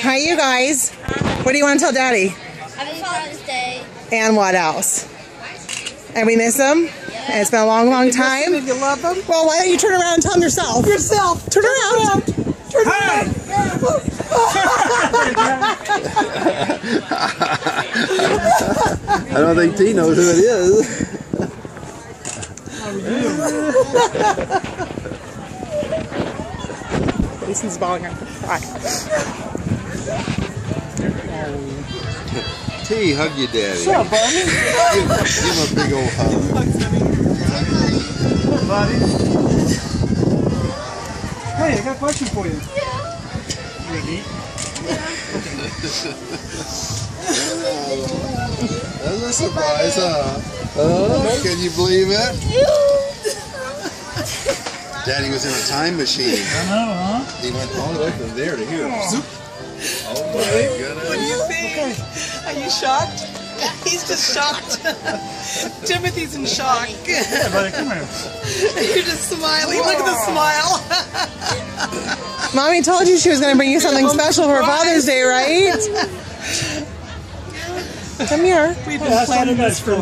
Hi, you guys. What do you want to tell Daddy? Happy Father's Day. And what else? And we miss him? Yeah. And it's been a long, long time. If you love them. Well, why don't you turn around and tell him yourself? Turn around. Turn around. I don't think T knows who it is. Jason's balling her. T, hug your daddy. What's up, buddy? Give him a big old hug. What, buddy? Hey, I got a question for you. You ready? That's a surprise, huh? Oh, can you believe it? Daddy was in a time machine. I know, huh? He went all the way from there to here. Zoop. Oh my goodness. What do you think? Okay. Are you shocked? He's just shocked. Timothy's in shock. Yeah, buddy, come here. You're just smiling. Look at the smile. Mommy told you she was going to bring you something special for Father's Day, right? Come here. We've been planning this for